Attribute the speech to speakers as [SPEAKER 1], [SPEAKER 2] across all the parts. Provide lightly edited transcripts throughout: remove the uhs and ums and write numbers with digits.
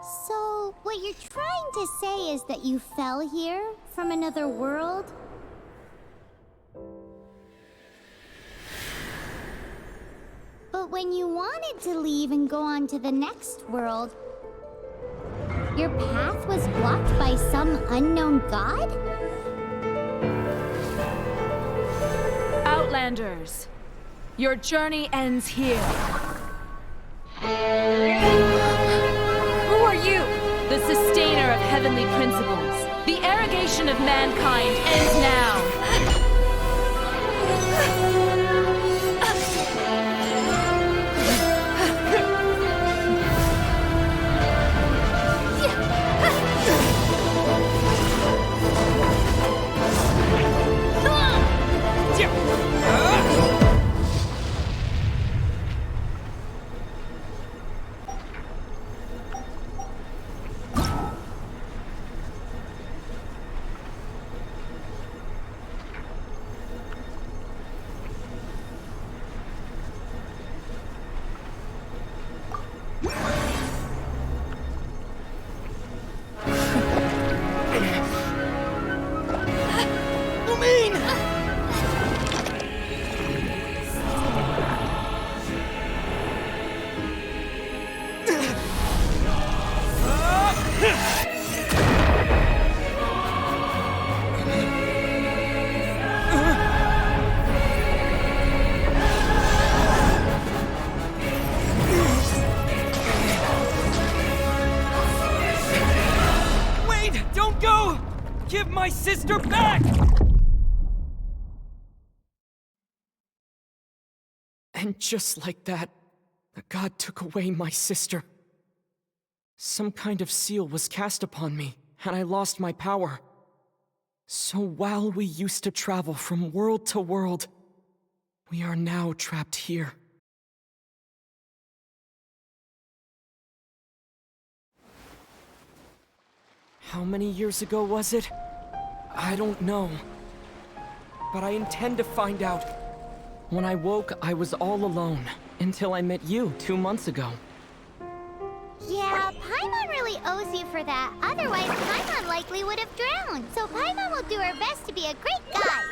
[SPEAKER 1] So, what you're trying to say is that you fell here from another world? But when you wanted to leave and go on to the next world, your path was blocked by some unknown god?
[SPEAKER 2] Outlanders, your journey ends here. Who are you? The sustainer of heavenly principles. The arrogation of mankind ends now.
[SPEAKER 3] Give my sister back! And just like that, the god took away my sister. Some kind of seal was cast upon me, and I lost my power. So while we used to travel from world to world, we are now trapped here. How many years ago was it? I don't know. But I intend to find out. When I woke, I was all alone, until I met you 2 months ago.
[SPEAKER 1] Yeah, Paimon really owes you for that. Otherwise, Paimon likely would have drowned. So Paimon will do her best to be a great guide.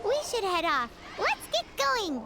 [SPEAKER 1] We should head off. Let's get going!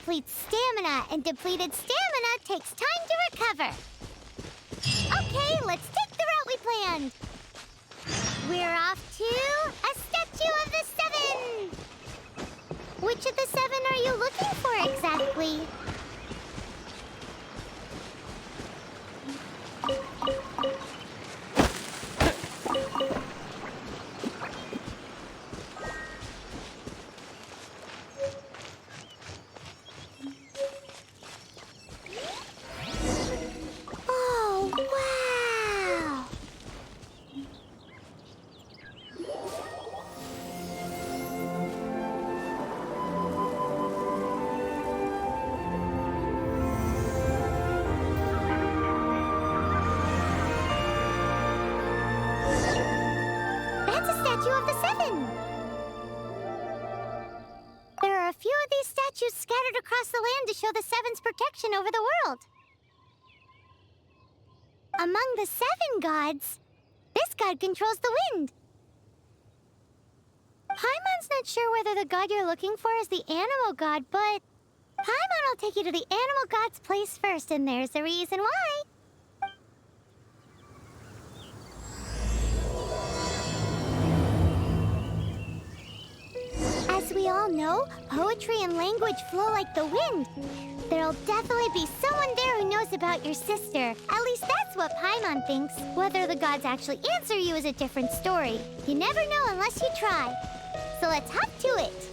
[SPEAKER 1] depletes stamina, and depleted stamina takes time to recover. Okay, let's take the route we planned. We're off to a Statue of the Seven! Which of the seven are you looking for exactly? Oh, wow! That's a statue of the seven! There are a few of these statues scattered across the land to show the Seven's protection over the world. Among the seven gods, this god controls the wind. Paimon's not sure whether the god you're looking for is the animal god, but Paimon will take you to the animal god's place first, and there's the reason why. As we all know, poetry and language flow like the wind. There'll definitely be someone there who knows about your sister. At least that's what Paimon thinks. Whether the gods actually answer you is a different story. You never know unless you try. So let's hop to it.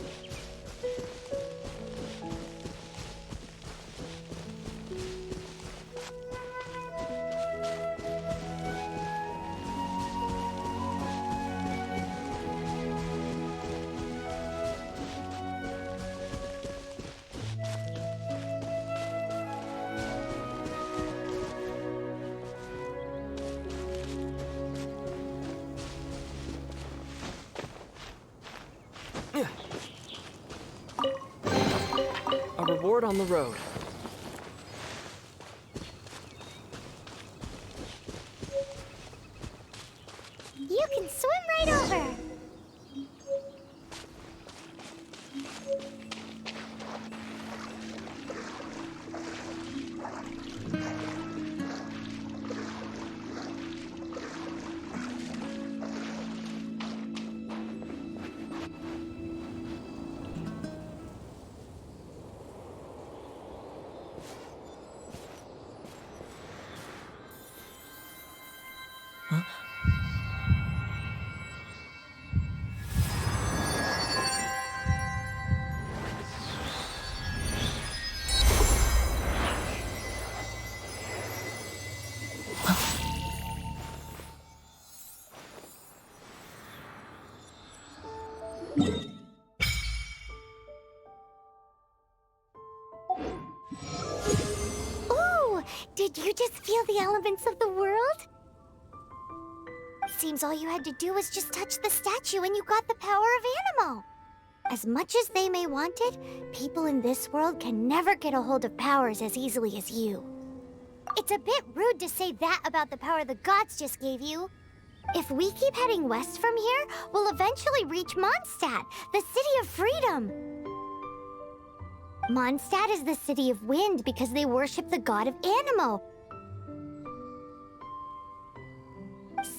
[SPEAKER 3] A reward on the road.
[SPEAKER 1] You can swim right over. Ooh, did you just feel the elements of the world? Seems all you had to do was just touch the statue and you got the power of Animo. As much as they may want it, people in this world can never get a hold of powers as easily as you. It's a bit rude to say that about the power the gods just gave you. If we keep heading west from here, we'll eventually reach Mondstadt, the city of freedom. Mondstadt is the city of wind because they worship the god of Animo.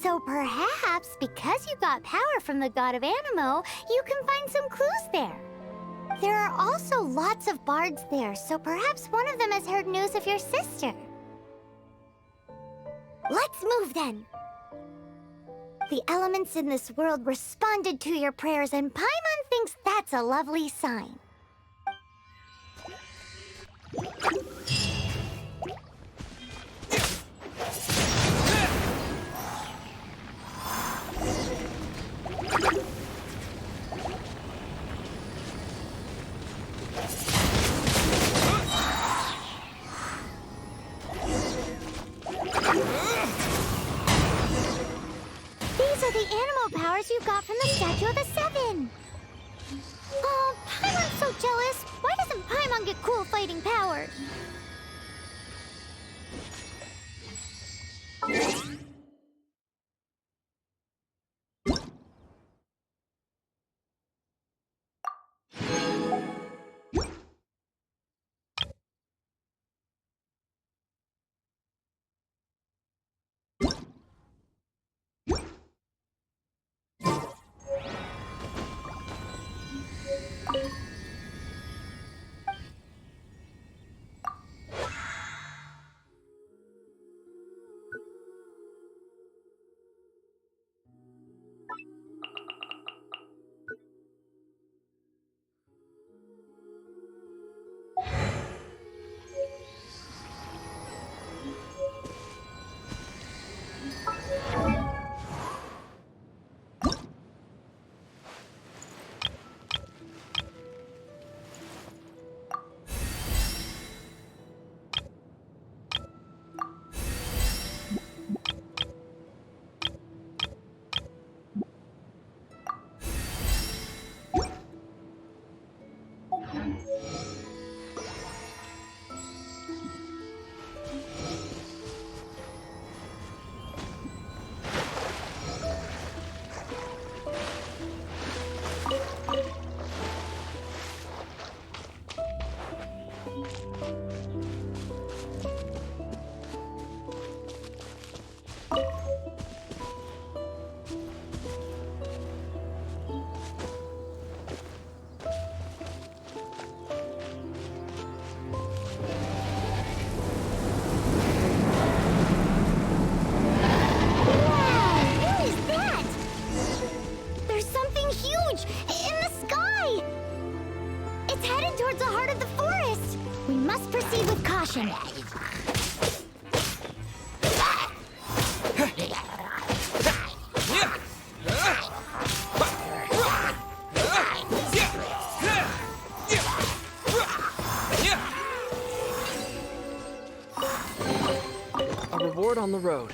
[SPEAKER 1] So perhaps, because you got power from the god of Animo, you can find some clues there. There are also lots of bards there, so perhaps one of them has heard news of your sister. Let's move then. The elements in this world responded to your prayers, and Paimon thinks that's a lovely sign. These are the animal powers you got from the Statue of the Seven. Oh, Paimon's so jealous. Why doesn't Paimon get cool fighting powers?
[SPEAKER 3] on the road.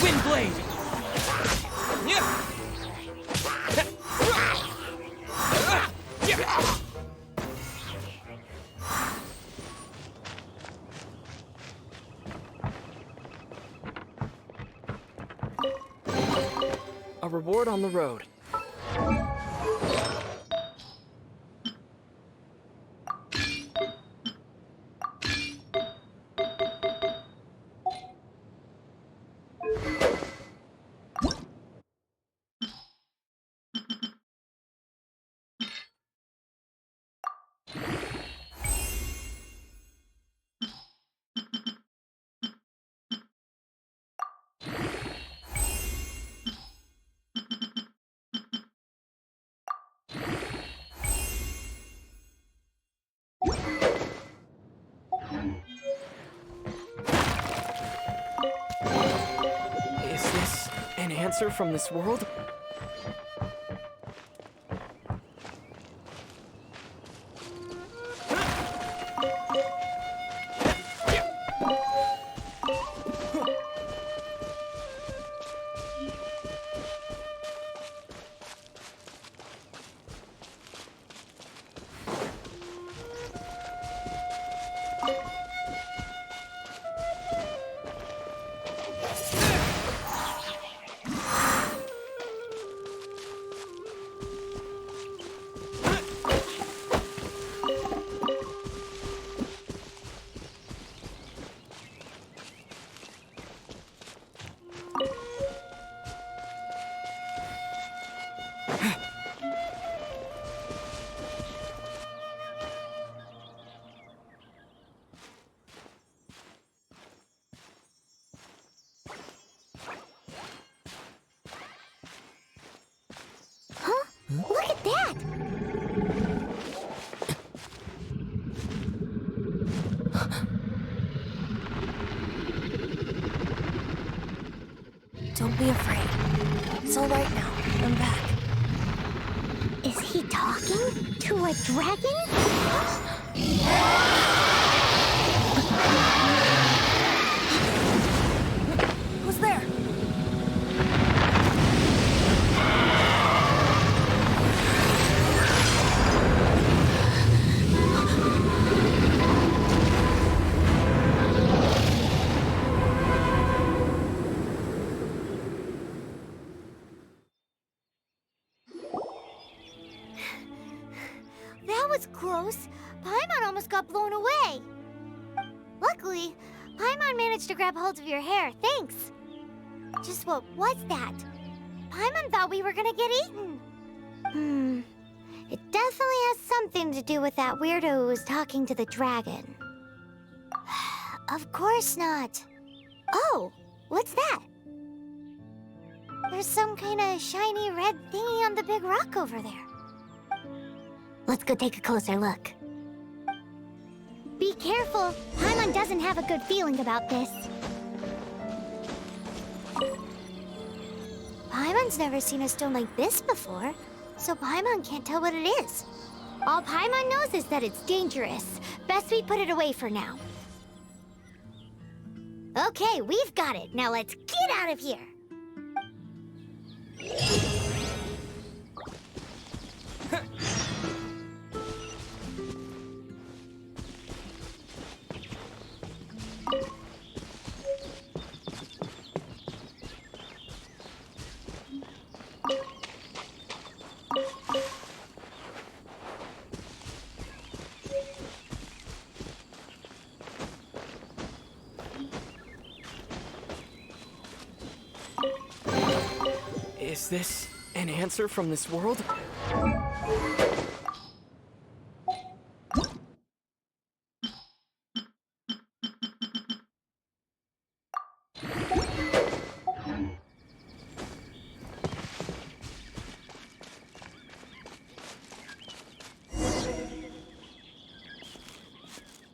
[SPEAKER 3] Windblade! A reward on the road. Is this an answer from this world?
[SPEAKER 1] Look at that!
[SPEAKER 4] Don't be afraid. It's all right now. I'm back.
[SPEAKER 1] Is he talking to a dragon?
[SPEAKER 4] Who's there?
[SPEAKER 1] That was close. Paimon almost got blown away. Luckily, Paimon managed to grab hold of your hair. Thanks. Just what was that? Paimon thought we were gonna get eaten. It definitely has something to do with that weirdo who was talking to the dragon. Of course not. Oh, what's that? There's some kind of shiny red thingy on the big rock over there. Let's go take a closer look. Be careful. Paimon doesn't have a good feeling about this. Paimon's never seen a stone like this before, so Paimon can't tell what it is. All Paimon knows is that it's dangerous. Best we put it away for now. Okay, we've got it. Now let's get out of here.
[SPEAKER 3] Is this an answer from this world?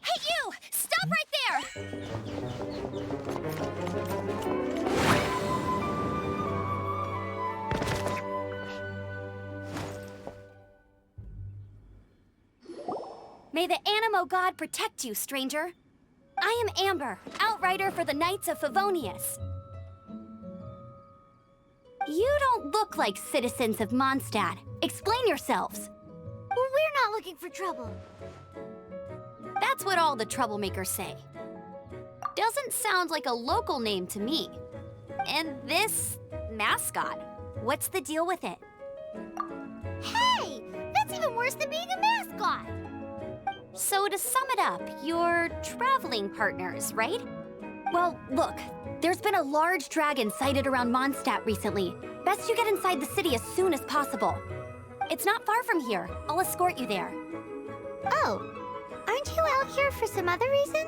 [SPEAKER 1] Hey, you! Stop
[SPEAKER 5] May the Animo God protect you, stranger. I am Amber, outrider for the Knights of Favonius. You don't look like citizens of Mondstadt. Explain yourselves.
[SPEAKER 1] Well, we're not looking for trouble.
[SPEAKER 5] That's what all the troublemakers say. Doesn't sound like a local name to me. And this mascot, what's the deal with it?
[SPEAKER 1] Hey! That's even worse than being a mascot!
[SPEAKER 5] So to sum it up, you're traveling partners, right? Well, look, there's been a large dragon sighted around Mondstadt recently. Best you get inside the city as soon as possible. It's not far from here. I'll escort you there.
[SPEAKER 1] Oh, aren't you out here for some other reason?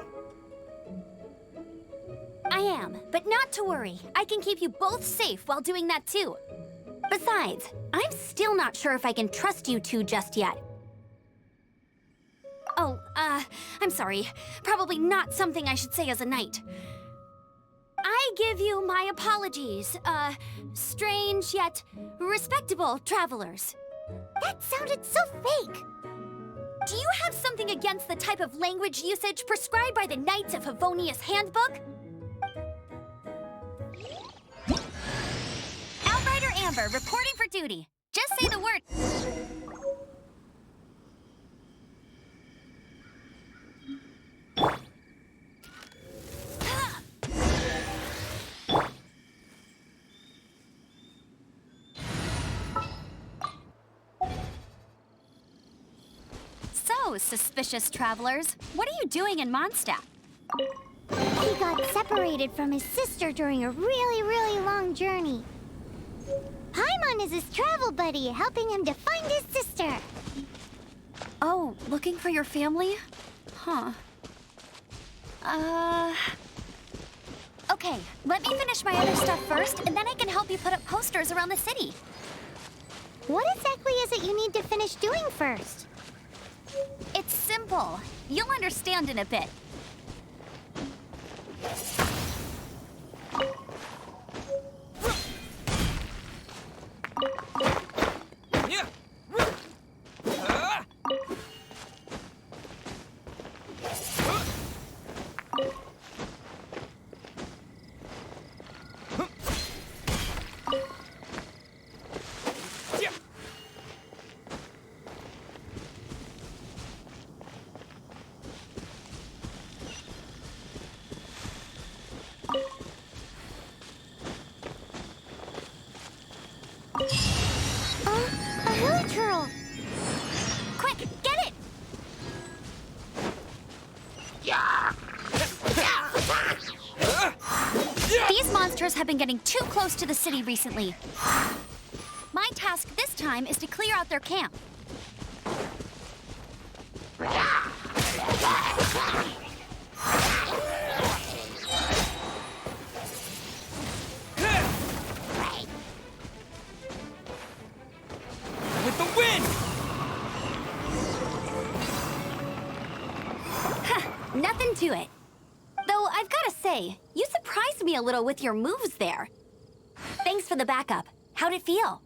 [SPEAKER 5] I am, but not to worry. I can keep you both safe while doing that too. Besides, I'm still not sure if I can trust you two just yet. Oh, I'm sorry. Probably not something I should say as a knight. I give you my apologies, strange yet respectable travelers.
[SPEAKER 1] That sounded so fake!
[SPEAKER 5] Do you have something against the type of language usage prescribed by the Knights of Favonius Handbook? Outrider Amber, reporting for duty. Just say the word. So, suspicious travelers, what are you doing in Mondstadt?
[SPEAKER 1] He got separated from his sister during a really long journey. Paimon is his travel buddy, helping him to find his sister.
[SPEAKER 5] Oh, looking for your family? Huh. Okay, let me finish my other stuff first, and then I can help you put up posters around the city.
[SPEAKER 1] What exactly is it you need to finish doing first?
[SPEAKER 5] It's simple. You'll understand in a bit.
[SPEAKER 1] A hilichurl!
[SPEAKER 5] Quick, get it! These monsters have been getting too close to the city recently. My task this time is to clear out their camp.
[SPEAKER 3] With the wind!
[SPEAKER 5] Nothing to it. Though I've gotta say, you surprised me a little with your moves there. Thanks for the backup. How'd it feel?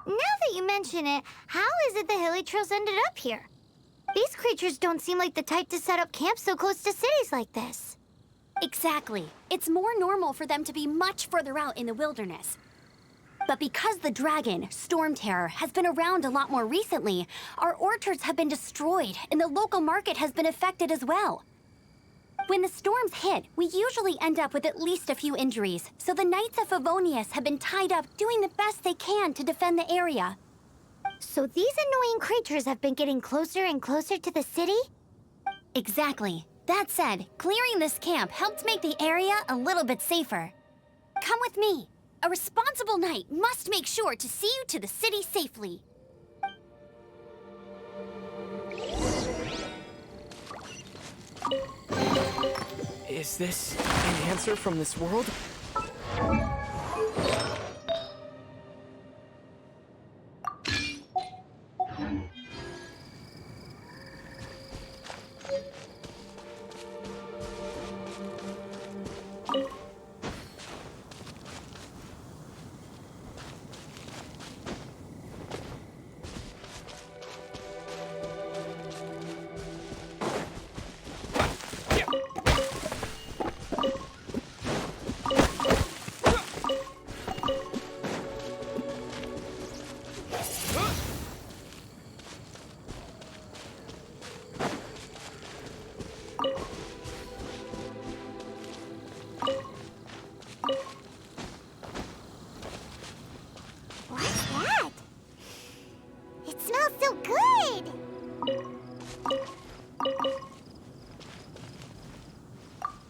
[SPEAKER 1] Now that you mention it, how is it the hilichurls ended up here? These creatures don't seem like the type to set up camp so close to cities like this.
[SPEAKER 5] Exactly. It's more normal for them to be much further out in the wilderness. But because the dragon, Storm Terror, has been around a lot more recently, our orchards have been destroyed and the local market has been affected as well. When the storms hit, we usually end up with at least a few injuries, so the Knights of Favonius have been tied up doing the best they can to defend the area.
[SPEAKER 1] So these annoying creatures have been getting closer and closer to the city?
[SPEAKER 5] Exactly. That said, clearing this camp helped make the area a little bit safer. Come with me. A responsible knight must make sure to see you to the city safely.
[SPEAKER 3] Is this an answer from this world?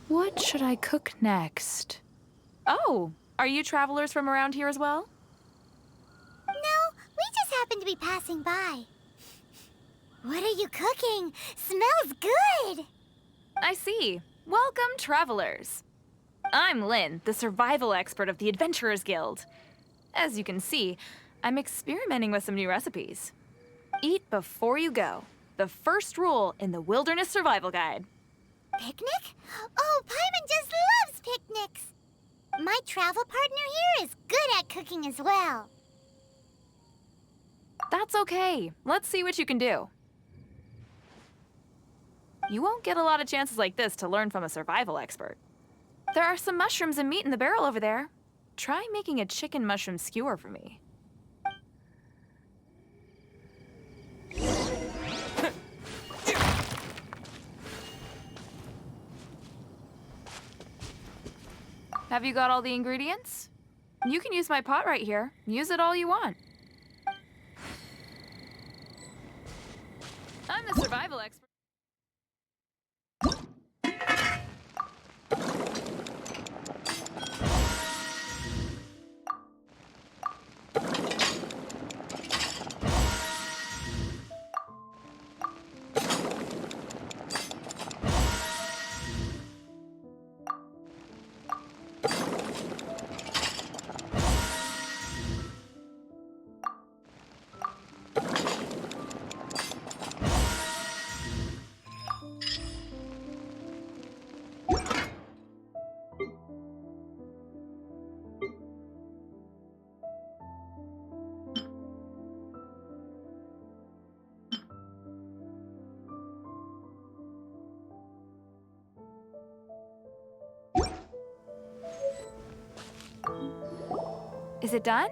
[SPEAKER 2] What should I cook next? Oh, are you travelers from around here as well?
[SPEAKER 1] No, we just happened to be passing by. What are you cooking? Smells good!
[SPEAKER 2] I see. Welcome, travelers. I'm Lynn, the survival expert of the Adventurers Guild. As you can see, I'm experimenting with some new recipes. Eat before you go. The first rule in the Wilderness Survival Guide.
[SPEAKER 1] Picnic? Oh, Paimon just loves picnics! My travel partner here is good at cooking as well.
[SPEAKER 2] That's okay. Let's see what you can do. You won't get a lot of chances like this to learn from a survival expert. There are some mushrooms and meat in the barrel over there. Try making a chicken mushroom skewer for me. Have you got all the ingredients? You can use my pot right here. Use it all you want. I'm the survival expert. Is it done?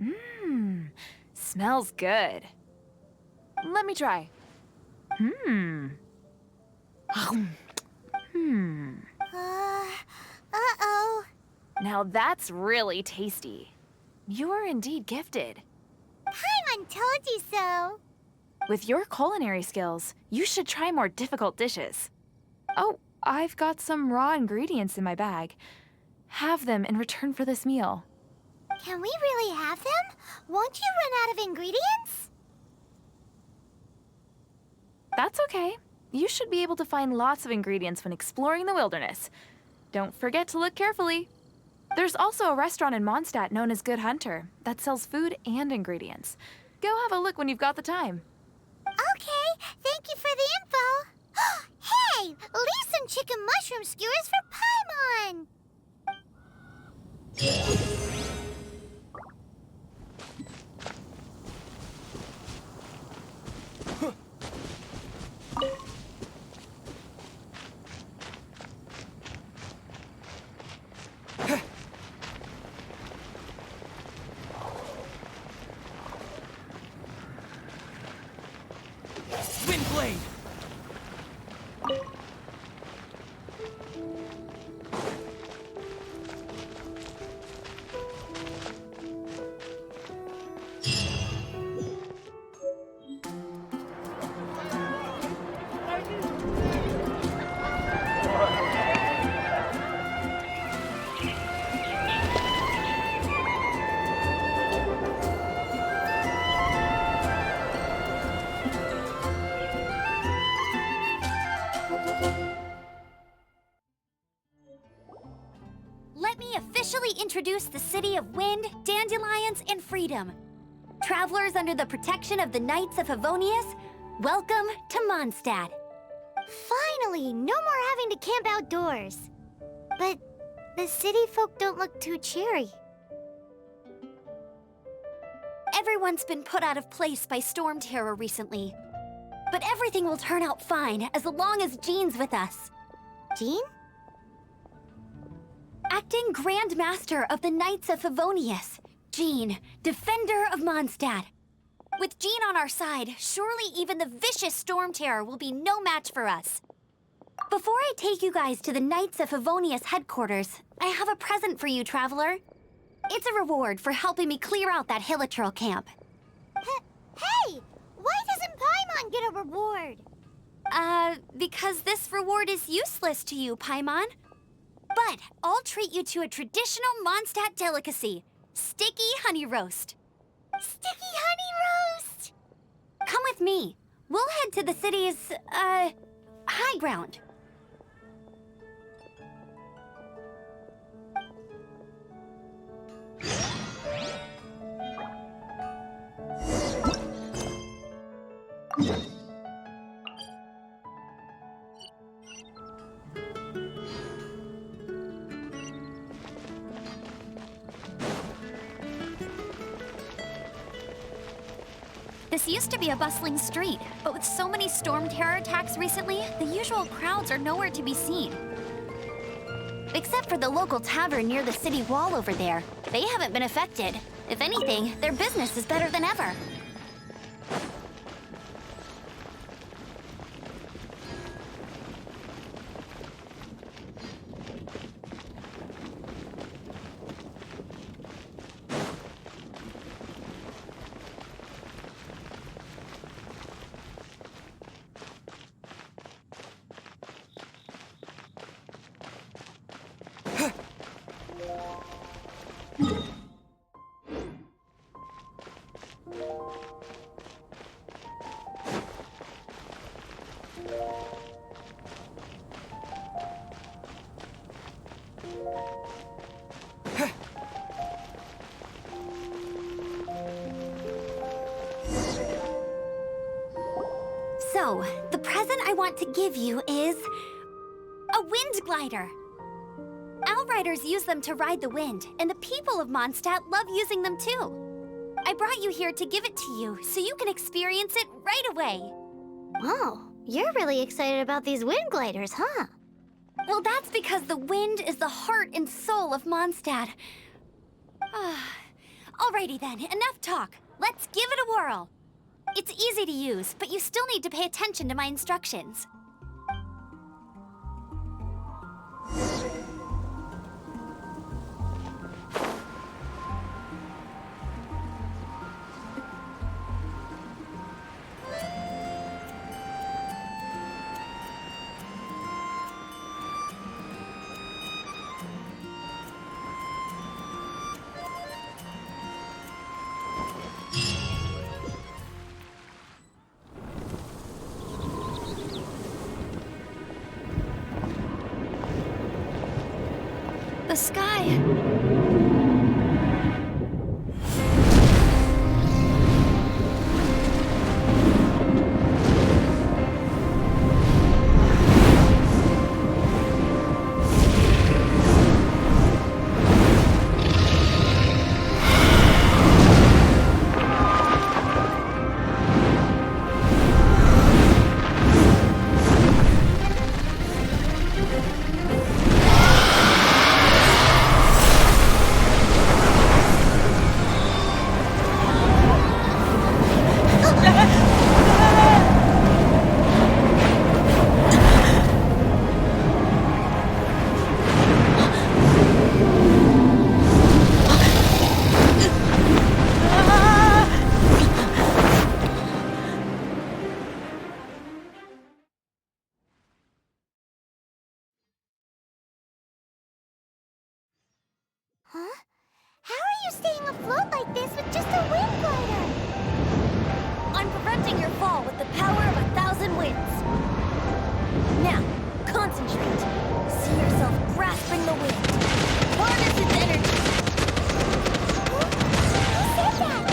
[SPEAKER 2] Mmm, smells good. Let me try.
[SPEAKER 1] Uh-oh.
[SPEAKER 2] Now that's really tasty. You're indeed gifted.
[SPEAKER 1] Paimon told you so.
[SPEAKER 2] With your culinary skills, you should try more difficult dishes. Oh, I've got some raw ingredients in my bag. Have them in return for this meal.
[SPEAKER 1] Can we really have them? Won't you run out of ingredients?
[SPEAKER 2] That's okay. You should be able to find lots of ingredients when exploring the wilderness. Don't forget to look carefully. There's also a restaurant in Mondstadt known as Good Hunter that sells food and ingredients. Go have a look when you've got the time.
[SPEAKER 1] Okay, thank you for the info. Hey, leave some chicken mushroom skewers for Paimon.
[SPEAKER 3] Windblade!
[SPEAKER 5] Let me officially introduce the city of wind, dandelions, and freedom. Travelers under the protection of the Knights of Favonius, welcome to Mondstadt.
[SPEAKER 1] Finally, no more having to camp outdoors. But the city folk don't look too cheery.
[SPEAKER 5] Everyone's been put out of place by storm terror recently. But everything will turn out fine as long as Jean's with us.
[SPEAKER 1] Jean?
[SPEAKER 5] Acting Grand Master of the Knights of Favonius, Jean, Defender of Mondstadt. With Jean on our side, surely even the vicious storm terror will be no match for us. Before I take you guys to the Knights of Favonius headquarters, I have a present for you, traveler. It's a reward for helping me clear out that Hilitril camp.
[SPEAKER 1] Hey! Why doesn't Paimon get a reward?
[SPEAKER 5] Because this reward is useless to you, Paimon. But I'll treat you to a traditional Mondstadt delicacy, sticky honey roast.
[SPEAKER 1] Sticky honey roast!
[SPEAKER 5] Come with me. We'll head to the city's, high ground. This used to be a bustling street, but with so many storm terror attacks recently, the usual crowds are nowhere to be seen. Except for the local tavern near the city wall over there. They haven't been affected. If anything, their business is better than ever. So, the present I want to give you is a wind glider. Outriders use them to ride the wind, and the people of Mondstadt love using them too. I brought you here to give it to you, so you can experience it right away.
[SPEAKER 1] Oh, you're really excited about these wind gliders, huh?
[SPEAKER 5] Well, that's because the wind is the heart and soul of Mondstadt. Alrighty then, enough talk. Let's give it a whirl. It's easy to use, but you still need to pay attention to my instructions. The sky.
[SPEAKER 1] Huh? How are you staying afloat like this with just a wind glider?
[SPEAKER 5] I'm preventing your fall with the power of 1,000 winds. Now, concentrate. See yourself grasping the wind. Harness its energy.
[SPEAKER 1] Who said that?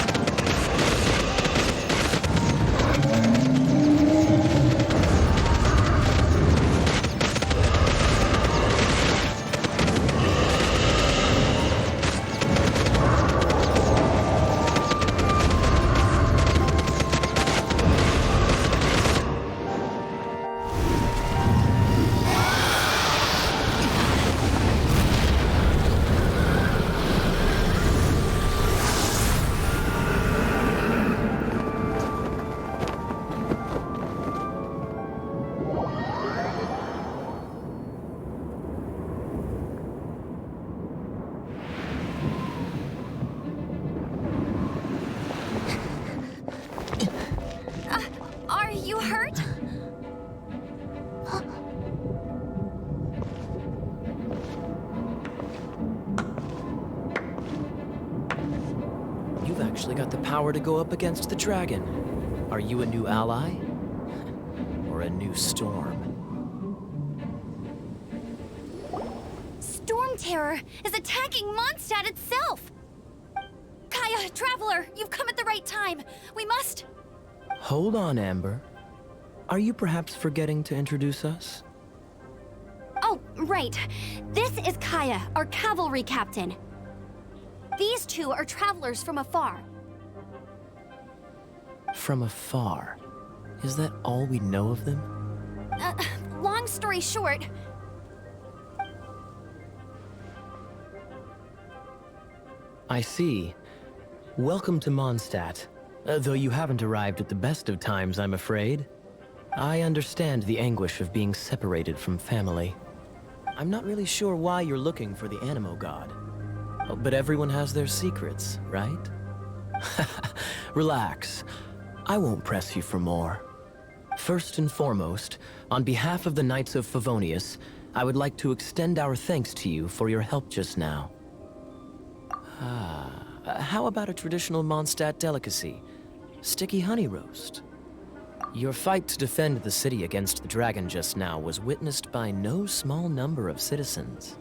[SPEAKER 3] actually got the power to go up against the dragon. Are you a new ally? Or a new storm?
[SPEAKER 5] Storm Terror is attacking Mondstadt itself! Kaya, Traveler, you've come at the right time. We must...
[SPEAKER 3] Hold on, Amber. Are you perhaps forgetting to introduce us?
[SPEAKER 5] Oh, right. This is Kaya, our cavalry captain. These two are travelers from afar.
[SPEAKER 3] From afar? Is that all we know of them?
[SPEAKER 5] Long story short...
[SPEAKER 3] I see. Welcome to Mondstadt. Though you haven't arrived at the best of times, I'm afraid. I understand the anguish of being separated from family. I'm not really sure why you're looking for the Animo God. But everyone has their secrets, right? Relax. I won't press you for more. First and foremost, on behalf of the Knights of Favonius, I would like to extend our thanks to you for your help just now. How about a traditional Mondstadt delicacy? Sticky honey roast. Your fight to defend the city against the dragon just now was witnessed by no small number of citizens.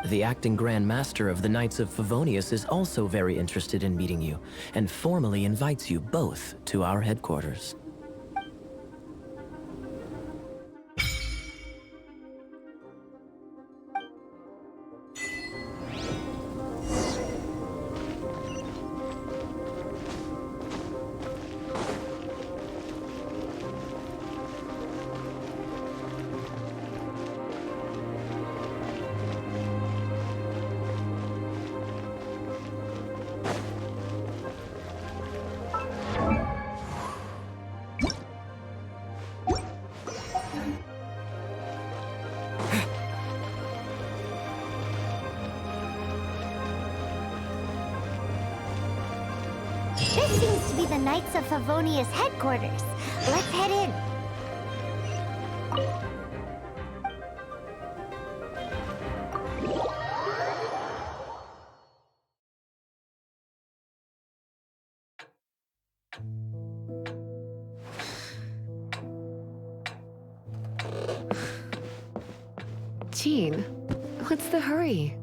[SPEAKER 3] The acting Grand Master of the Knights of Favonius is also very interested in meeting you, and formally invites you both to our headquarters.
[SPEAKER 1] This seems to be the Knights of Favonius headquarters. Let's head in.
[SPEAKER 6] Jean, what's the hurry?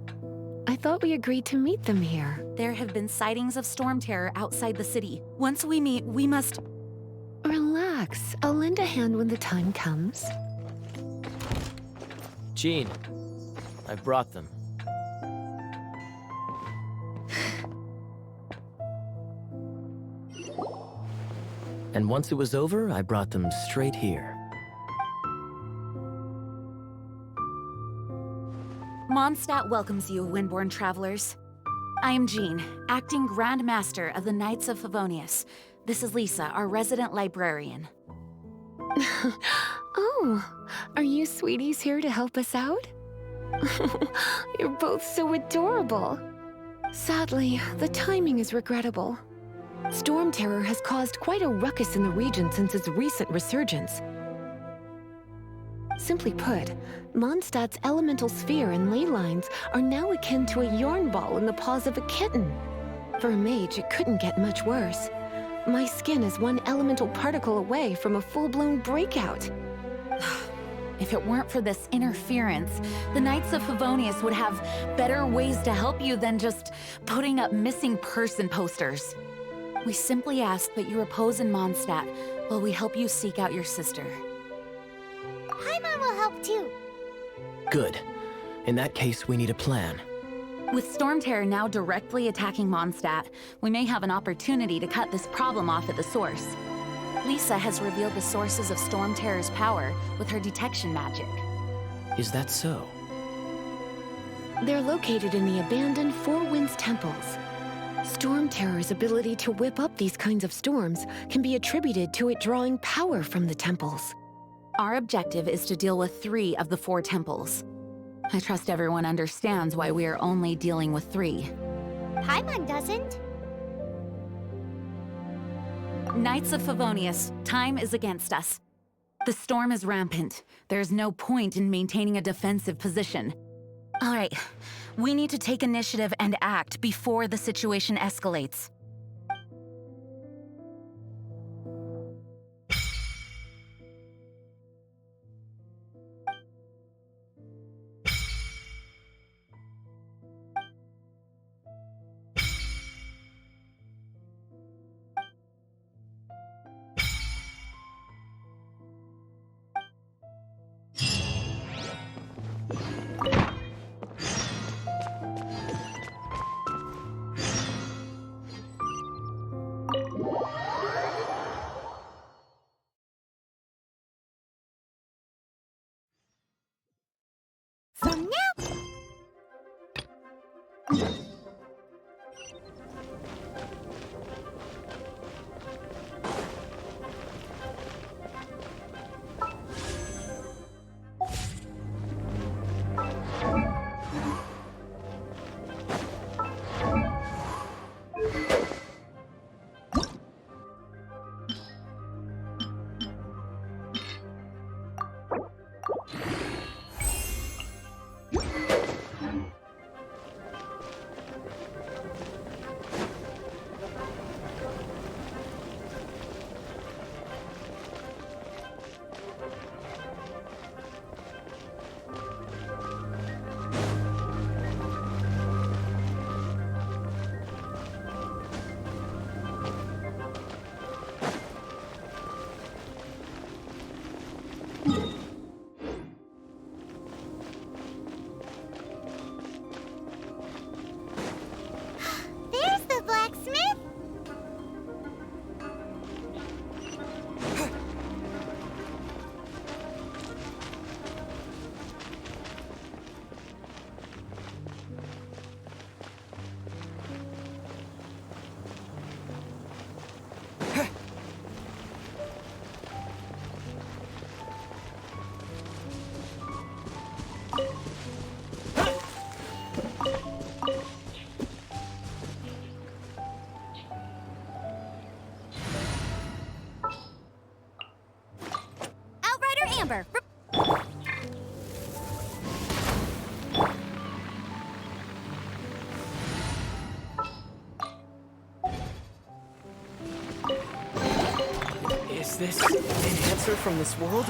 [SPEAKER 6] I thought we agreed to meet them here.
[SPEAKER 7] There have been sightings of storm terror outside the city. Once we meet, we must...
[SPEAKER 6] Relax. I'll lend a hand when the time comes.
[SPEAKER 3] Jean, I brought them. And once it was over, I brought them straight here.
[SPEAKER 7] Mondstadt welcomes you, Windborn travelers. I am Jean, acting Grand Master of the Knights of Favonius. This is Lisa, our resident librarian.
[SPEAKER 6] Oh, are you sweeties here to help us out? You're both so adorable. Sadly, the timing is regrettable. Storm terror has caused quite a ruckus in the region since its recent resurgence. Simply put, Mondstadt's elemental sphere and ley lines are now akin to a yarn ball in the paws of a kitten. For a mage, it couldn't get much worse. My skin is one elemental particle away from a full-blown breakout.
[SPEAKER 7] If it weren't for this interference, the Knights of Favonius would have better ways to help you than just putting up missing person posters. We simply ask that you repose in Mondstadt while we help you seek out your sister.
[SPEAKER 1] Paimon will help too.
[SPEAKER 3] Good. In that case, we need a plan.
[SPEAKER 7] With Storm Terror now directly attacking Mondstadt, we may have an opportunity to cut this problem off at the source. Lisa has revealed the sources of Storm Terror's power with her detection magic.
[SPEAKER 3] Is that so?
[SPEAKER 6] They're located in the abandoned Four Winds temples. Storm Terror's ability to whip up these kinds of storms can be attributed to it drawing power from the temples.
[SPEAKER 7] Our objective is to deal with 3 of the 4 temples. I trust everyone understands why we are only dealing with 3.
[SPEAKER 1] Paimon doesn't.
[SPEAKER 7] Knights of Favonius, time is against us. The storm is rampant. There's no point in maintaining a defensive position. All right, we need to take initiative and act before the situation escalates.
[SPEAKER 1] There's the blacksmith!
[SPEAKER 5] Outrider Amber!
[SPEAKER 3] Is this an answer from this world?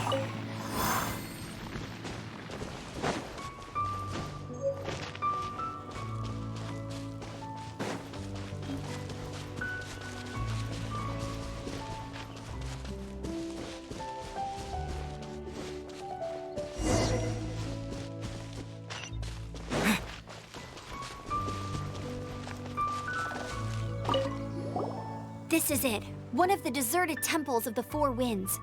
[SPEAKER 5] This is it. One of the deserted temples of the Four Winds.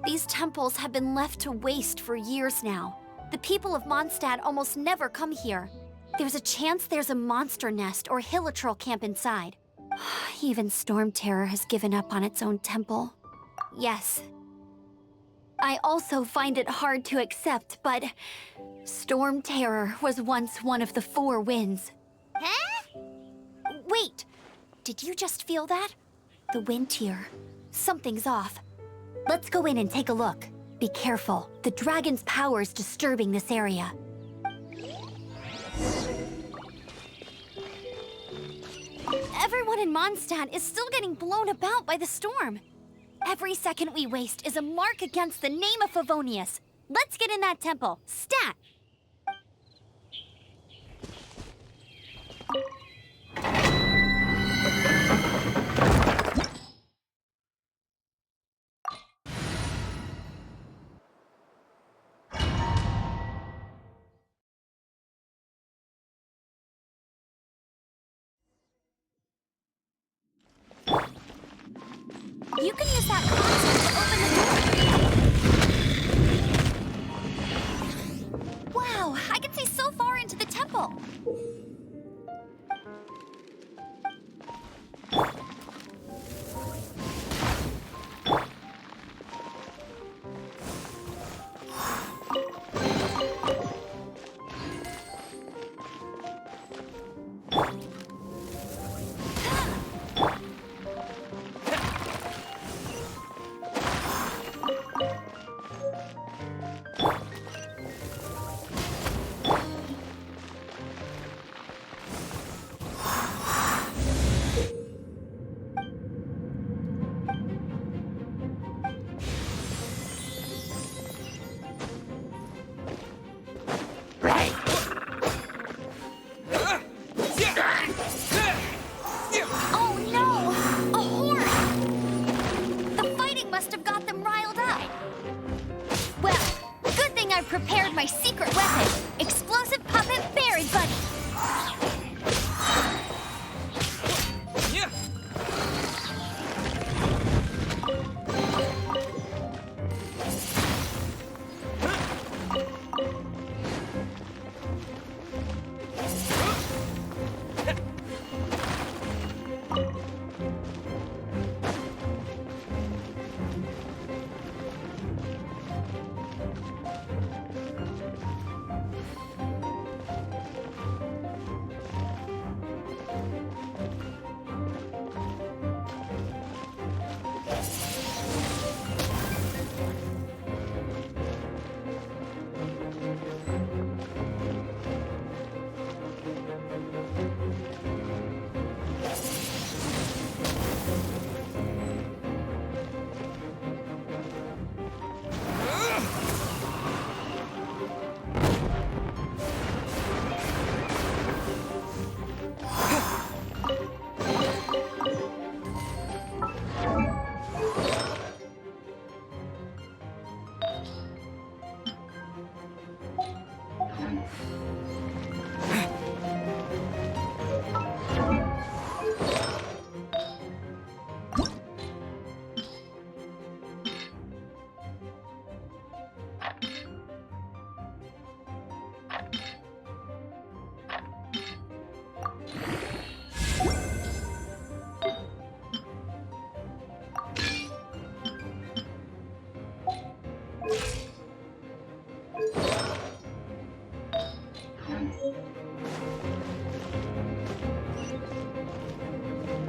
[SPEAKER 5] These temples have been left to waste for years now. The people of Mondstadt almost never come here. There's a chance there's a monster nest or hilitrol camp inside. Even Storm Terror has given up on its own temple. Yes. I also find it hard to accept, but Storm Terror was once one of the Four Winds.
[SPEAKER 1] Huh?
[SPEAKER 5] Wait! Did you just feel that? The wind here. Something's off. Let's go in and take a look. Be careful. The dragon's power is disturbing this area. Everyone in Mondstadt is still getting blown about by the storm. Every second we waste is a mark against the name of Favonius. Let's get in that temple. Stat! You can use that console to open the door. Wow, I can see so far into the temple.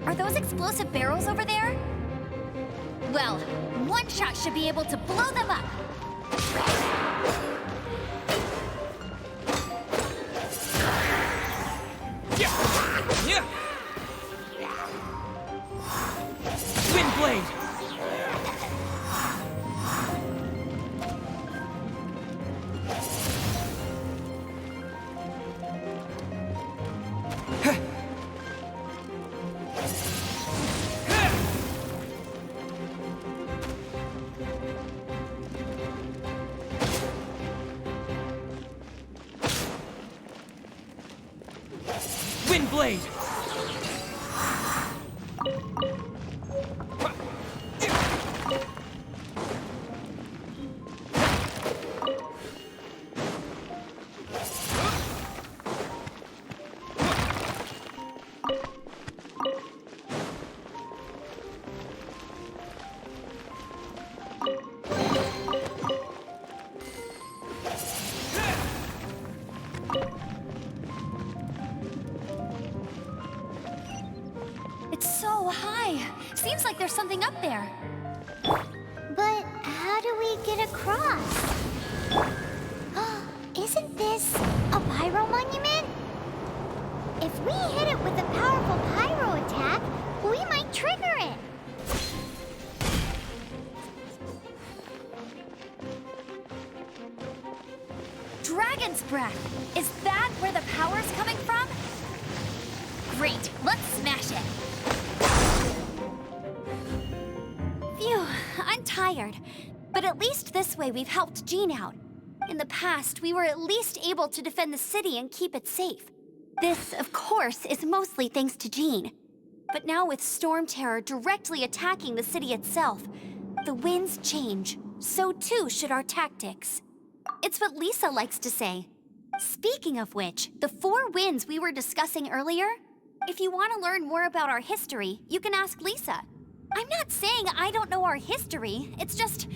[SPEAKER 5] Are those explosive barrels over there? Well, one shot should be able to blow them up.
[SPEAKER 3] Yeah. Wind blade. Wind blade.
[SPEAKER 5] It's so high. Seems like there's something up there.
[SPEAKER 1] But how do we get across? Isn't this a pyro monument? If we hit it with a powerful pyro attack, we might trigger it.
[SPEAKER 5] Dragon's breath. Is that where the power's coming from? Great, let's smash it. Phew, I'm tired. But at least this way we've helped Jean out. In the past, we were at least able to defend the city and keep it safe. This, of course, is mostly thanks to Jean. But now with Storm Terror directly attacking the city itself, the winds change. So too should our tactics. It's what Lisa likes to say. Speaking of which, the 4 winds we were discussing earlier, if you want to learn more about our history, you can ask Lisa. I'm not saying I don't know our history, it's just...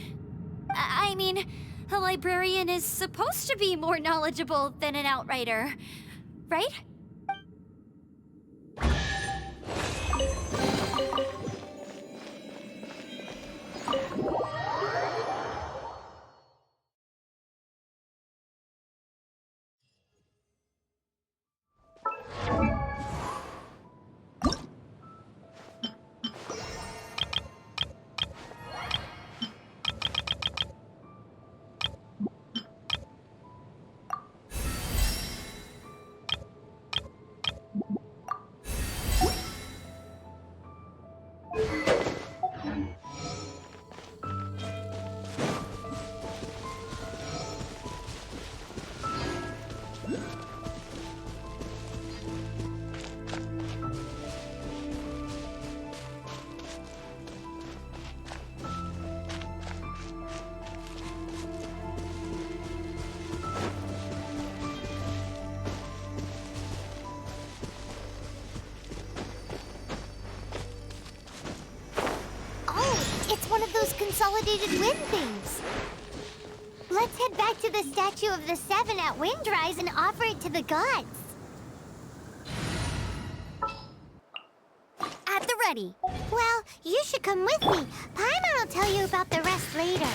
[SPEAKER 5] I mean, a librarian is supposed to be more knowledgeable than an outrider, right?
[SPEAKER 1] Consolidated wind things. Let's head back to the statue of the 7 at Windrise and offer it to the gods.
[SPEAKER 5] At the ready.
[SPEAKER 1] Well, you should come with me. Paimon will tell you about the rest later.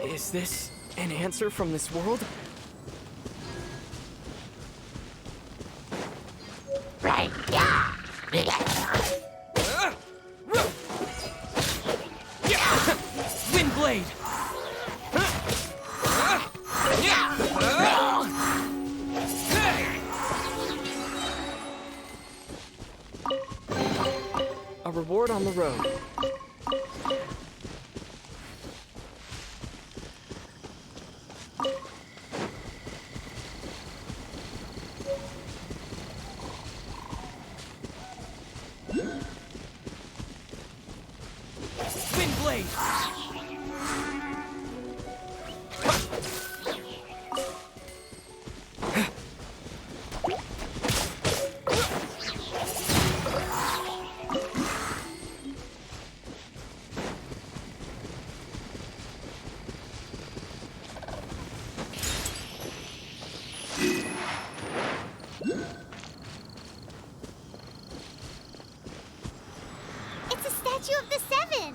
[SPEAKER 3] Is this an answer from this world? Wind blade. A reward on the road. Wind blade.
[SPEAKER 1] statue of the Seven!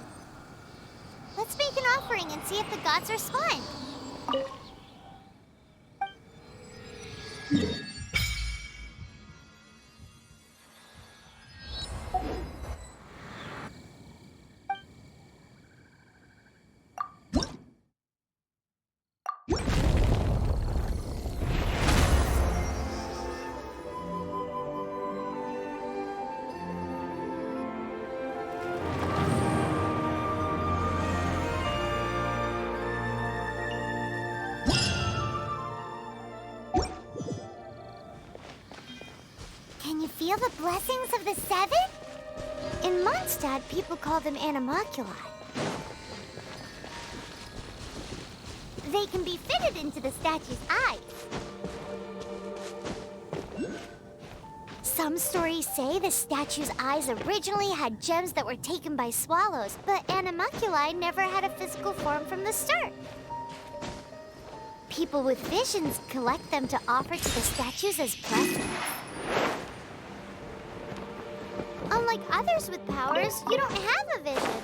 [SPEAKER 1] Let's make an offering and see if the gods respond. Can you feel the blessings of the Seven? In Mondstadt, people call them animalculi. They can be fitted into the statue's eyes. Some stories say the statue's eyes originally had gems that were taken by swallows, but animalculi never had a physical form from the start. People with visions collect them to offer to the statues as blessings. Unlike others with powers, you don't have a vision.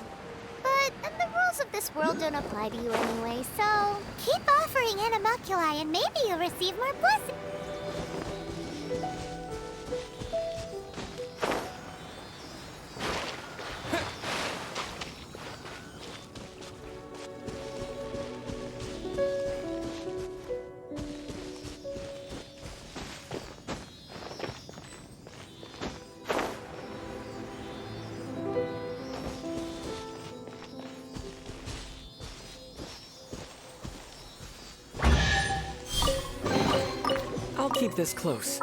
[SPEAKER 1] But the rules of this world don't apply to you anyway, so keep offering animalculi and maybe you'll receive more blessings.
[SPEAKER 3] I'll keep this close.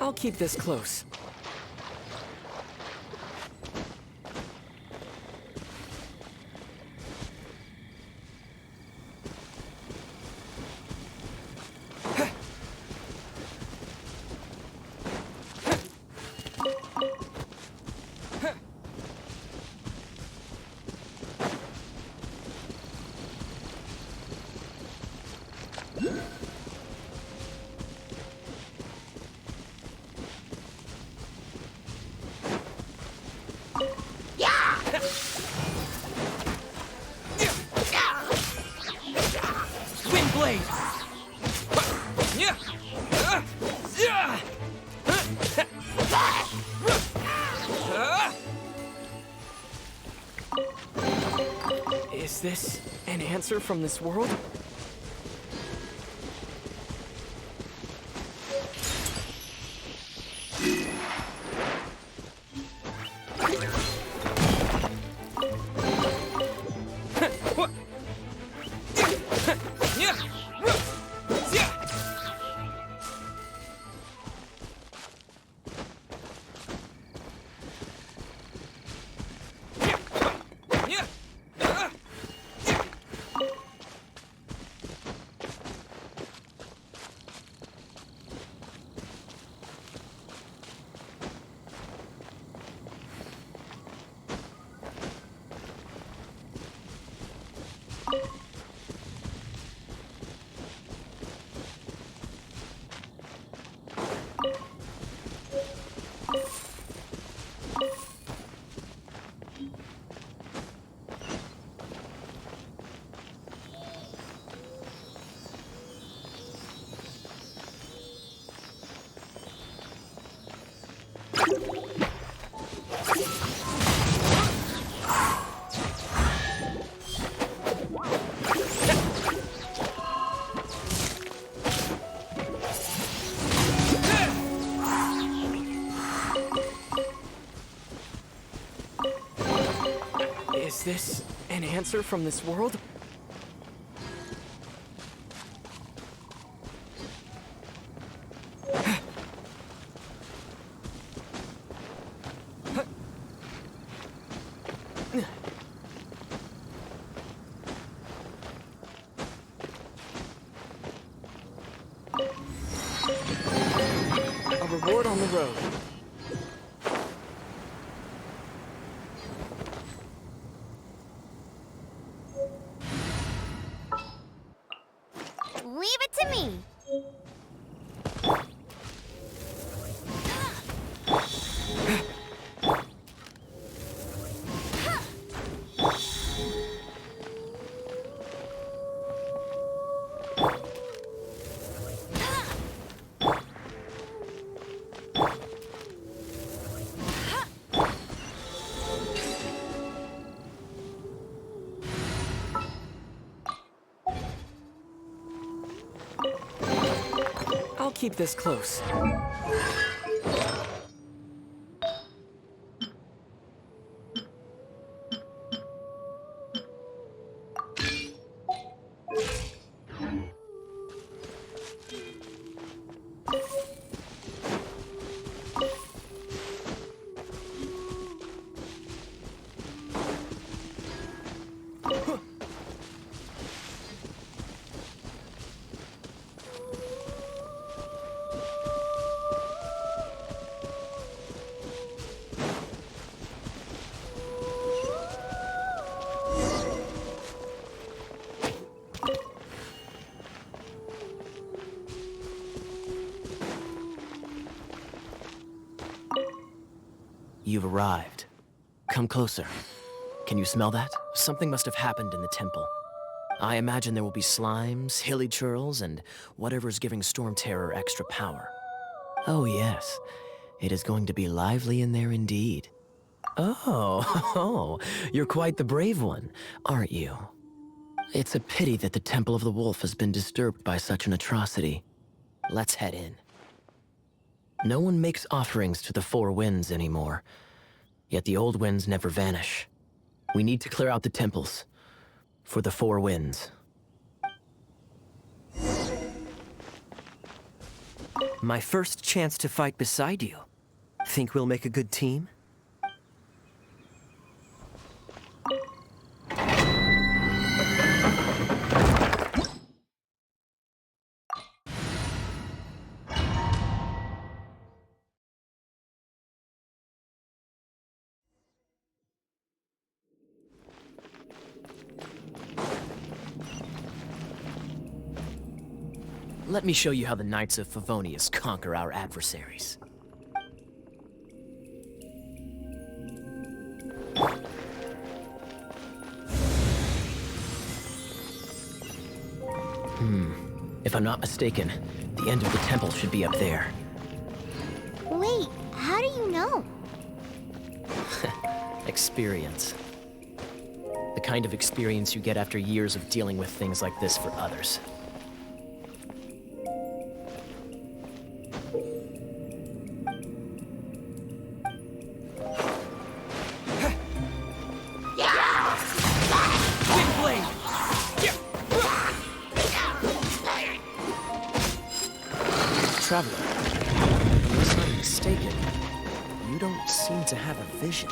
[SPEAKER 3] I'll keep this close. Is this an answer from this world? Is this an answer from this world? A reward on the road.
[SPEAKER 1] Leave it to me.
[SPEAKER 3] I'll keep this close.
[SPEAKER 8] You've arrived. Come closer. Can you smell that? Something must have happened in the temple. I imagine there will be slimes, hilly churls, and whatever's giving Storm Terror extra power. Oh yes, it is going to be lively in there indeed. Oh, you're quite the brave one, aren't you? It's a pity that the Temple of the Wolf has been disturbed by such an atrocity. Let's head in. No one makes offerings to the Four Winds anymore, yet the old winds never vanish. We need to clear out the temples for the Four Winds. My first chance to fight beside you. Think we'll make a good team? Let me show you how the Knights of Favonius conquer our adversaries. If I'm not mistaken, the end of the temple should be up there.
[SPEAKER 1] Wait, how do you know?
[SPEAKER 8] Experience. The kind of experience you get after years of dealing with things like this for others. Traveler, unless I'm mistaken, you don't seem to have a vision.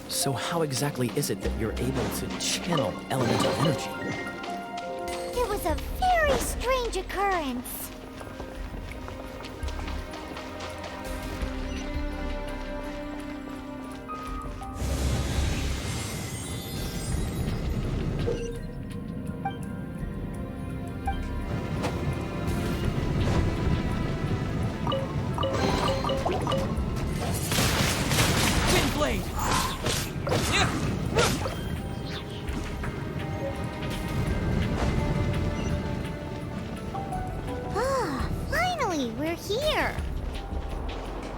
[SPEAKER 8] So how exactly is it that you're able to channel elemental energy?
[SPEAKER 1] It was a very strange occurrence.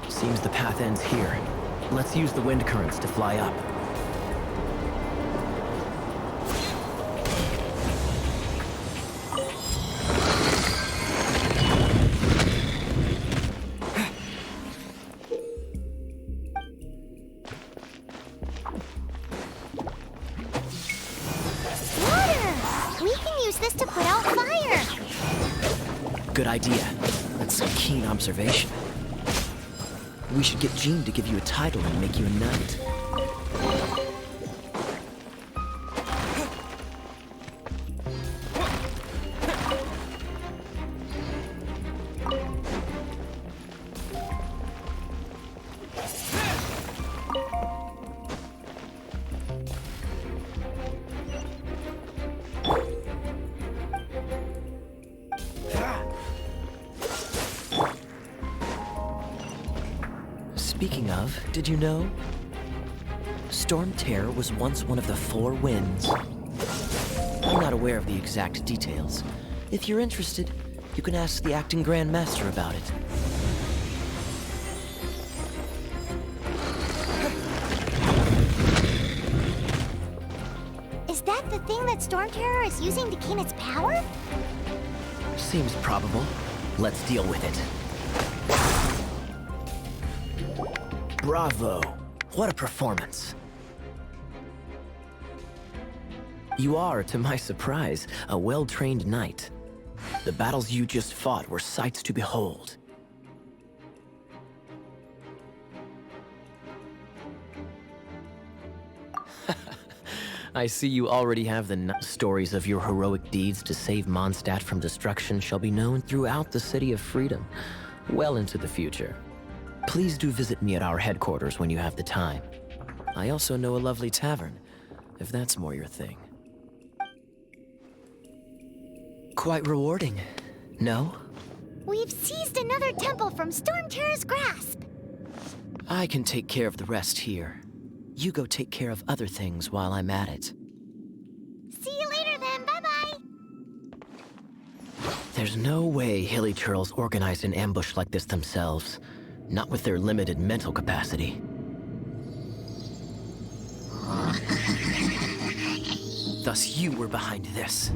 [SPEAKER 8] Seems the path ends here. Let's use the wind currents to fly up.
[SPEAKER 1] use this to put out fire.
[SPEAKER 8] Good idea. That's some keen observation. We should get Jean to give you a title and make you a knight. Speaking of, did you know? Storm Terror was once one of the 4 winds. I'm not aware of the exact details. If you're interested, you can ask the acting Grand Master about it.
[SPEAKER 1] Is that the thing that Storm Terror is using to gain its power?
[SPEAKER 8] Seems probable. Let's deal with it. Bravo! What a performance! You are, to my surprise, a well-trained knight. The battles you just fought were sights to behold. I see you already have the stories of your heroic deeds to save Mondstadt from destruction shall be known throughout the City of Freedom, well into the future. Please do visit me at our headquarters when you have the time. I also know a lovely tavern, if that's more your thing. Quite rewarding, no?
[SPEAKER 1] We've seized another temple from Storm Terror's grasp.
[SPEAKER 8] I can take care of the rest here. You go take care of other things while I'm at it.
[SPEAKER 1] See you later then, bye-bye.
[SPEAKER 8] There's no way Hilly Churls organized an ambush like this themselves. Not with their limited mental capacity. Thus you were behind this.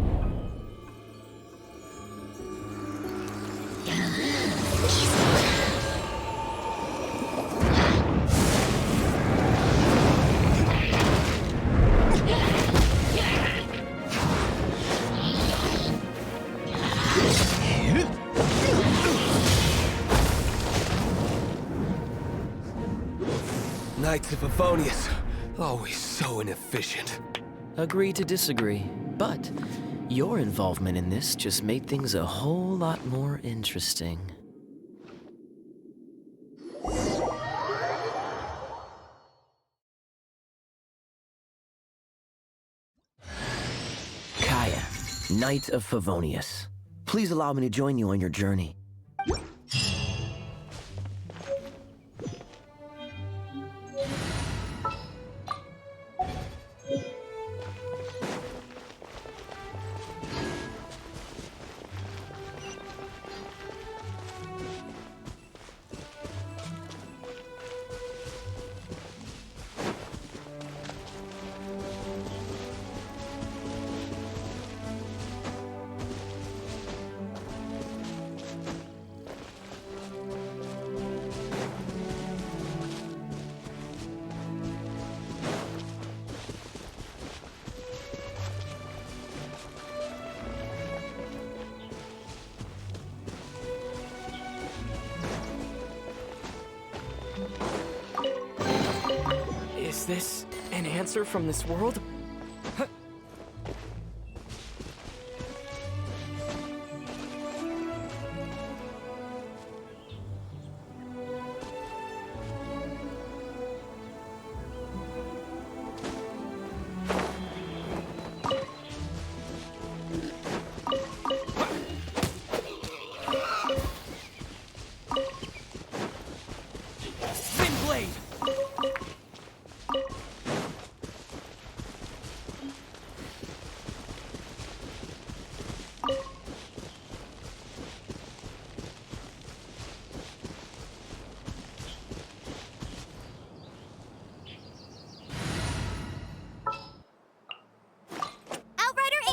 [SPEAKER 9] Knights of Favonius, always so inefficient.
[SPEAKER 8] Agree to disagree, but your involvement in this just made things a whole lot more interesting. Kaya, Knight of Favonius. Please allow me to join you on your journey.
[SPEAKER 3] Is this an answer from this world?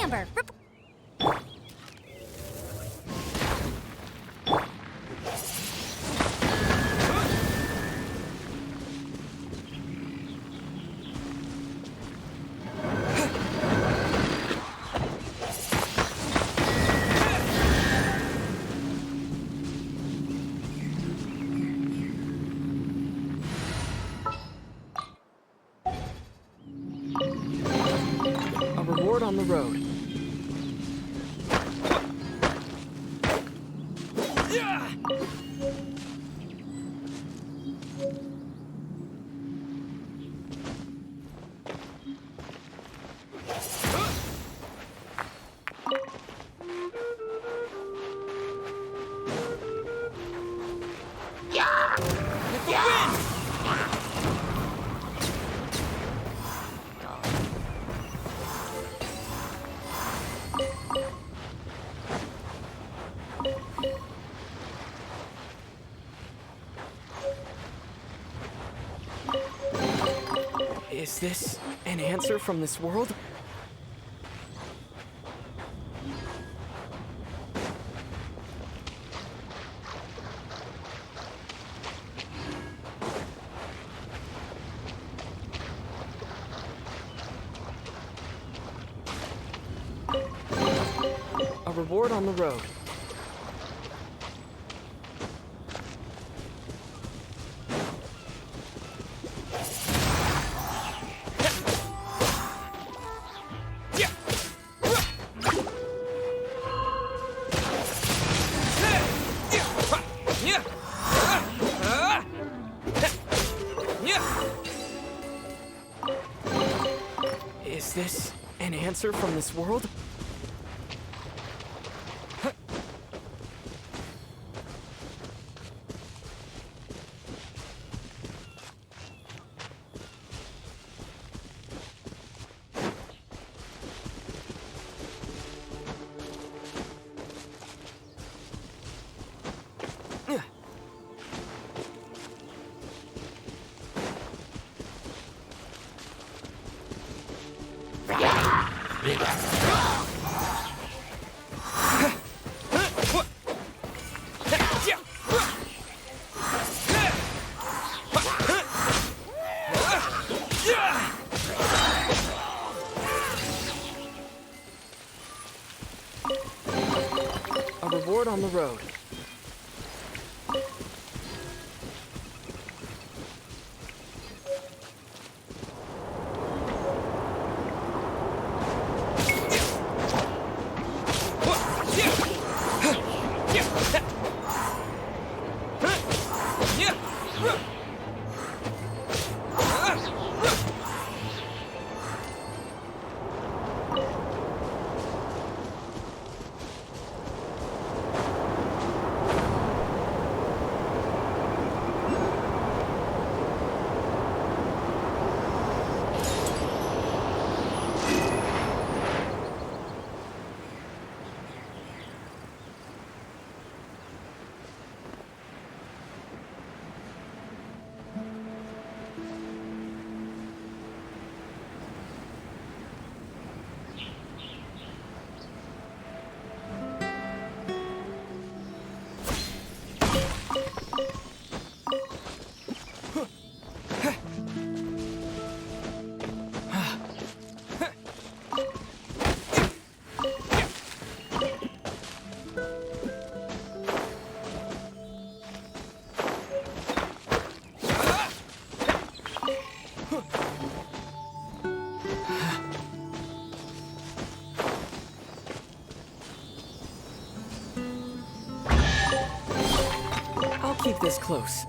[SPEAKER 5] Amber,
[SPEAKER 3] on the road. Is this an answer from this world? A reward on the road. Is this an answer from this world? A reward on the road. Keep this close.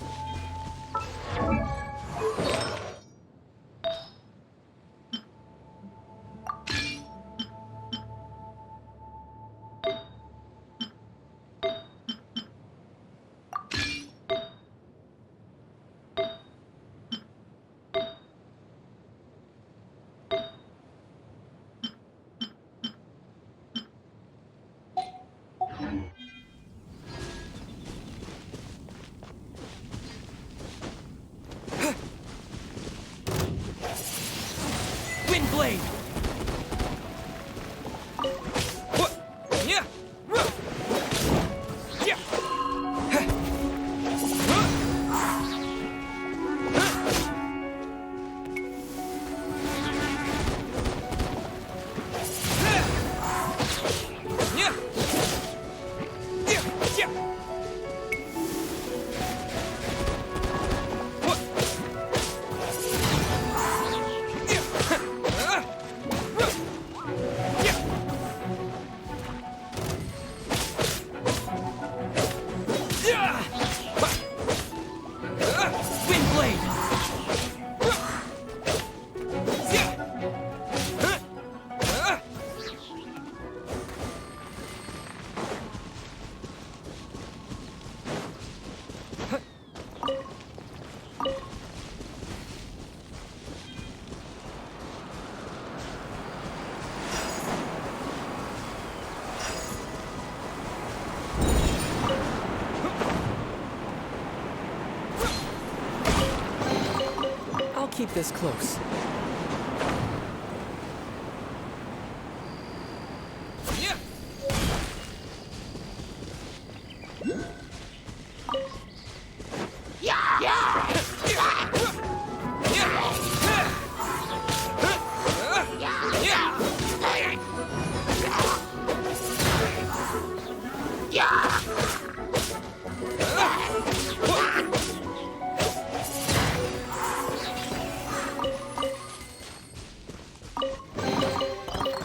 [SPEAKER 3] Blade! keep this close.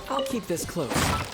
[SPEAKER 3] I'll keep this close.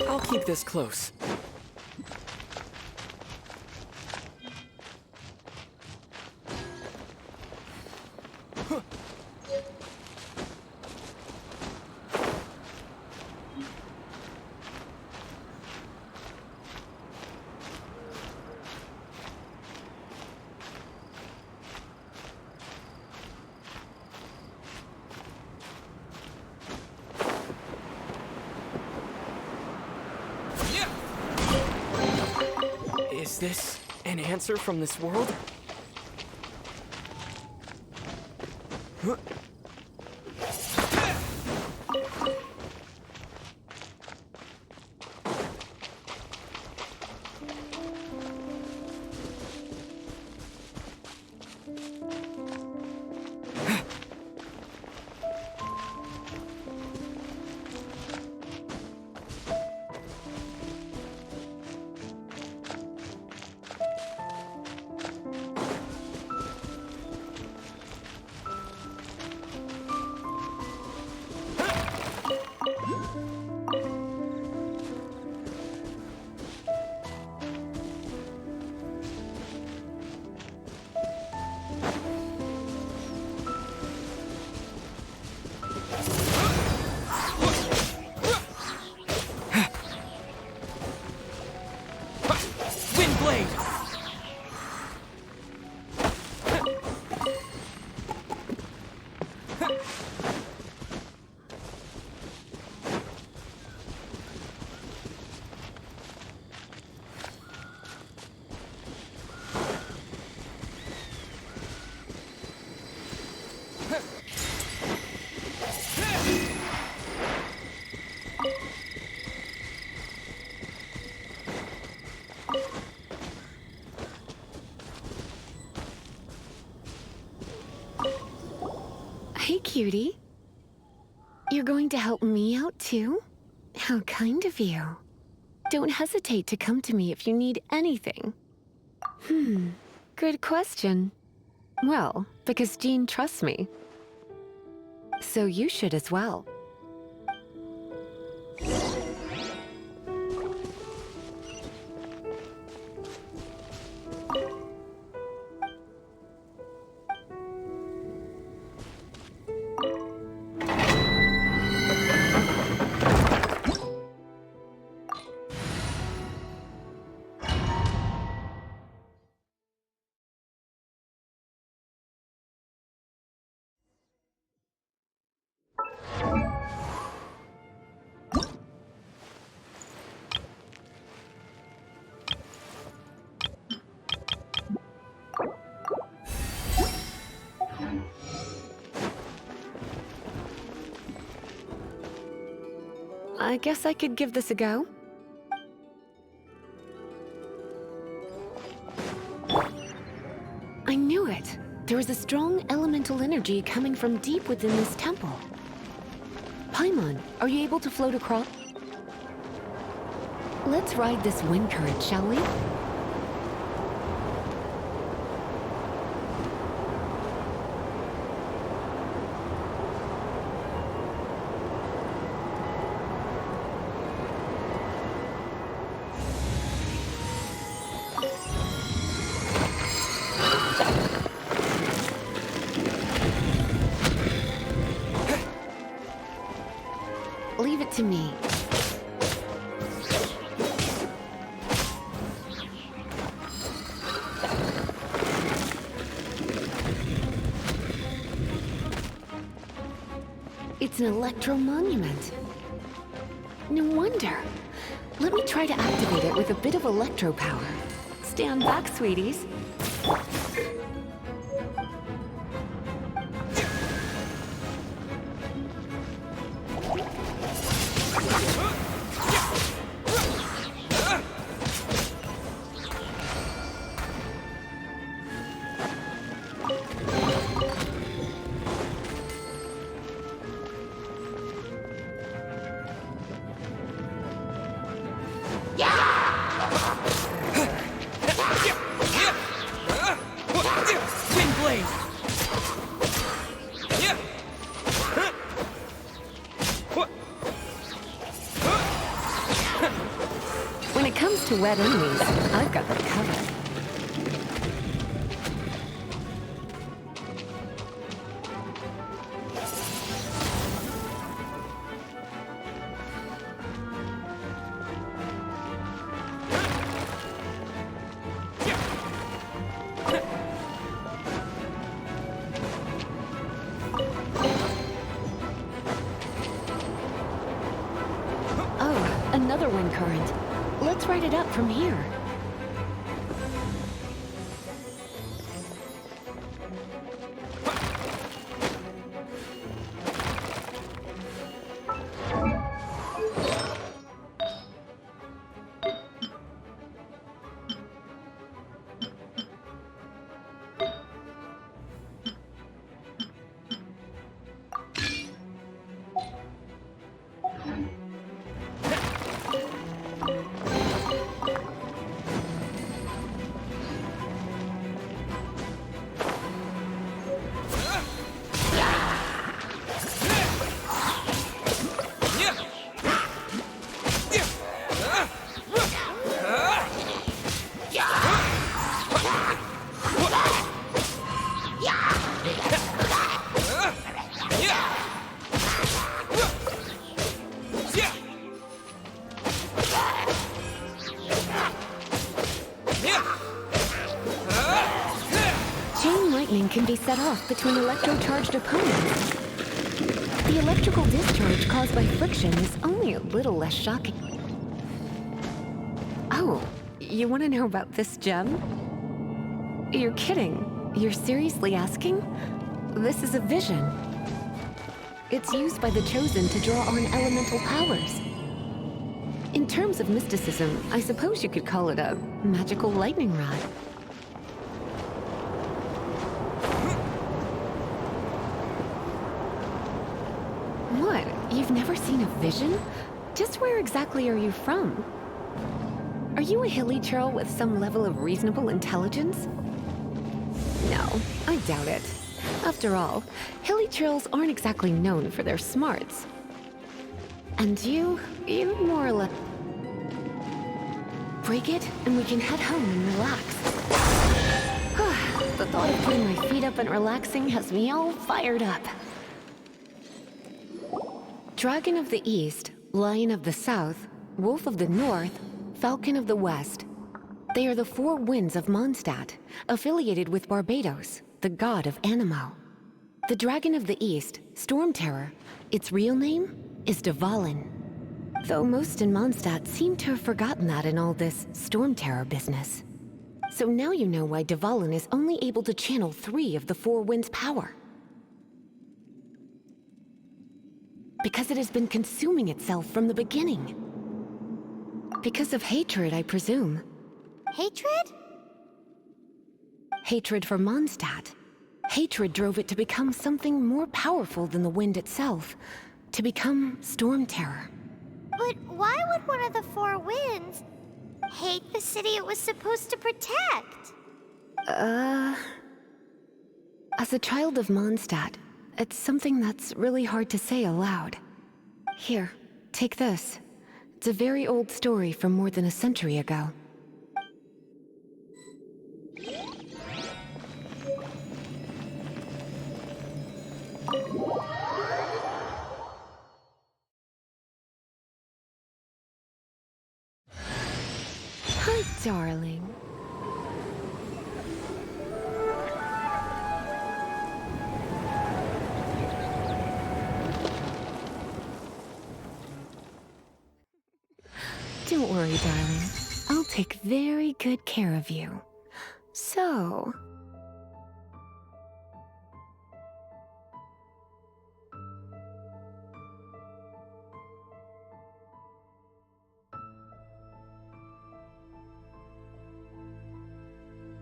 [SPEAKER 3] I'll keep this close. Is this an answer from this world? Huh?
[SPEAKER 6] Hey, cutie. You're going to help me out, too? How kind of you. Don't hesitate to come to me if you need anything. Good question. Well, because Jean trusts me. So you should as well. I guess I could give this a go. I knew it. There is a strong elemental energy coming from deep within this temple. Paimon, are you able to float across? Let's ride this wind current, shall we? Leave it to me. It's an electro monument. No wonder. Let me try to activate it with a bit of electro power. Stand back, sweeties. When it comes to wet enemies, I've got them covered. Oh, another wind current. Let's ride it up from here. Can be set off between electro-charged opponents. The electrical discharge caused by friction is only a little less shocking. Oh, you want to know about this gem? You're kidding. You're seriously asking? This is a vision. It's used by the Chosen to draw on elemental powers. In terms of mysticism, I suppose you could call it a magical lightning rod. What? You've never seen a vision? Just where exactly are you from? Are you a hilly churl with some level of reasonable intelligence? No, I doubt it. After all, hilly churls aren't exactly known for their smarts. And you're more or less... Break it, and we can head home and relax. The thought of putting my feet up and relaxing has me all fired up. Dragon of the East, Lion of the South, Wolf of the North, Falcon of the West. They are the four winds of Mondstadt, affiliated with Barbados, the god of Anemo. The Dragon of the East, Storm Terror, its real name is Dvalin. Though most in Mondstadt seem to have forgotten that in all this Storm Terror business. So now you know why Dvalin is only able to channel 3 of the four winds' power. Because it has been consuming itself from the beginning. Because of hatred, I presume.
[SPEAKER 1] Hatred?
[SPEAKER 6] Hatred for Mondstadt. Hatred drove it to become something more powerful than the wind itself. To become Storm Terror.
[SPEAKER 1] But why would one of the four winds hate the city it was supposed to protect?
[SPEAKER 6] As a child of Mondstadt, it's something that's really hard to say aloud. Here, take this. It's a very old story from more than a century ago. Hi, darling. Don't worry, darling. I'll take very good care of you. So...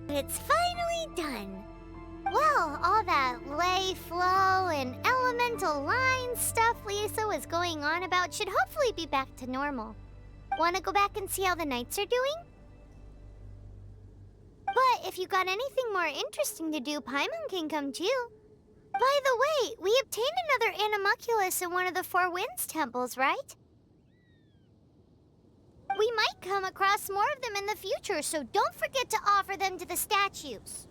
[SPEAKER 1] It's finally done. Well, all that lay, flow, and elemental line stuff Lisa was going on about should hopefully be back to normal. Want to go back and see how the knights are doing? But if you got anything more interesting to do, Paimon can come too. By the way, we obtained another animalculus in one of the Four Winds temples, right? We might come across more of them in the future, so don't forget to offer them to the statues.